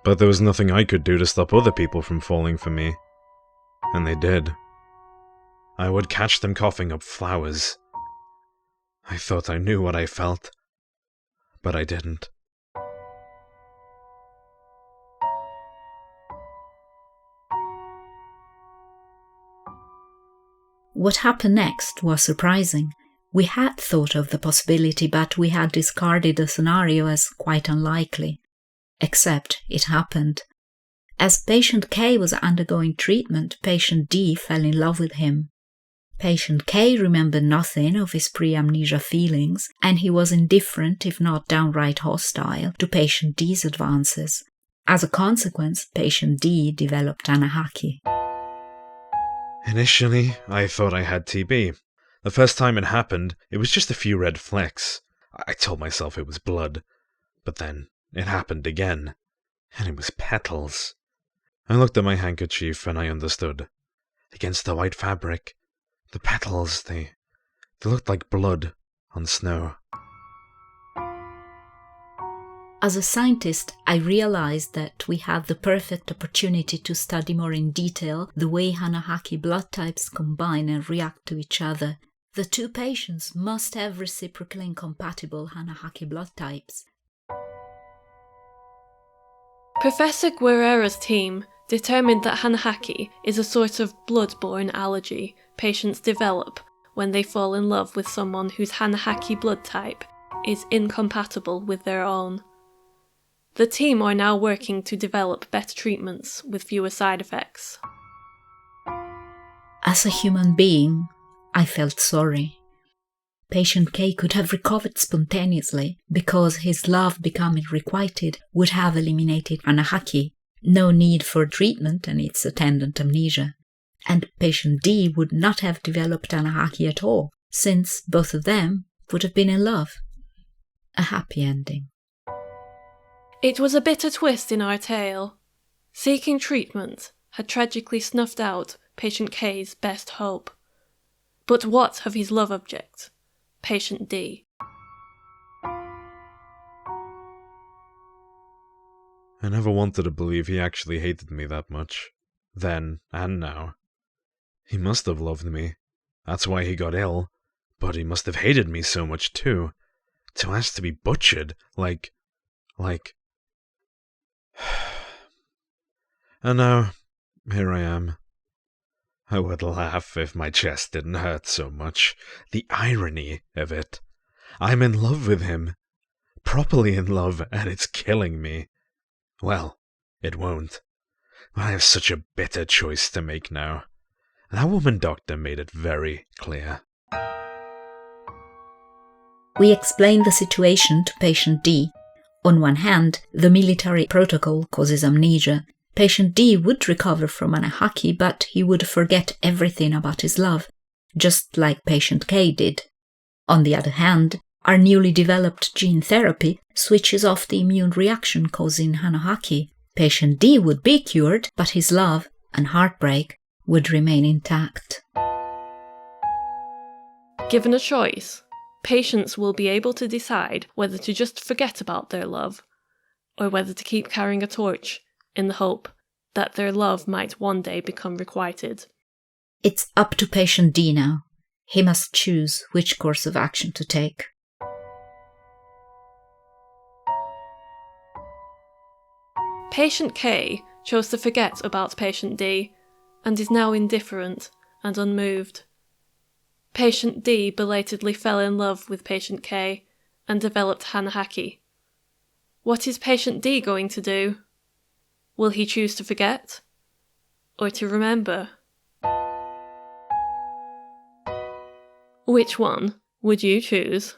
But there was nothing I could do to stop other people from falling for me. And they did. I would catch them coughing up flowers. I thought I knew what I felt, but I didn't. What happened next was surprising. We had thought of the possibility, but we had discarded the scenario as quite unlikely. Except it happened. As patient K was undergoing treatment, patient D fell in love with him. Patient K remembered nothing of his pre-amnesia feelings, and he was indifferent, if not downright hostile, to patient D's advances. As a consequence, patient D developed Hanahaki. Initially, I thought I had TB. The first time it happened, it was just a few red flecks. I told myself it was blood. But then, it happened again. And it was petals. I looked at my handkerchief and I understood. Against the white fabric, the petals, they looked like blood on snow. As a scientist, I realized that we had the perfect opportunity to study more in detail the way Hanahaki blood types combine and react to each other. The two patients must have reciprocally incompatible Hanahaki blood types. Professor Guerrera's team determined that Hanahaki is a sort of blood-borne allergy patients develop when they fall in love with someone whose Hanahaki blood type is incompatible with their own. The team are now working to develop better treatments with fewer side effects. As a human being, I felt sorry. Patient K could have recovered spontaneously because his love becoming requited would have eliminated Hanahaki, no need for treatment and its attendant amnesia. And patient D would not have developed Hanahaki at all, since both of them would have been in love. A happy ending. It was a bitter twist in our tale. Seeking treatment had tragically snuffed out patient K's best hope. But what of his love object, patient D? I never wanted to believe he actually hated me that much. Then and now. He must have loved me. That's why he got ill. But he must have hated me so much too. To ask to be butchered, like... And now, here I am. I would laugh if my chest didn't hurt so much. The irony of it. I'm in love with him. Properly in love, and it's killing me. Well, it won't. I have such a bitter choice to make now. That woman doctor made it very clear. We explained the situation to patient D. On one hand, the military protocol causes amnesia. Patient D would recover from Hanahaki, but he would forget everything about his love, just like patient K did. On the other hand, our newly developed gene therapy switches off the immune reaction causing Hanahaki. Patient D would be cured, but his love and heartbreak would remain intact. Given a choice, patients will be able to decide whether to just forget about their love, or whether to keep carrying a torch in the hope that their love might one day become requited. It's up to patient D now. He must choose which course of action to take. Patient K chose to forget about patient D, and is now indifferent and unmoved. Patient D belatedly fell in love with patient K and developed Hanahaki. What is patient D going to do? Will he choose to forget? Or to remember? Which one would you choose?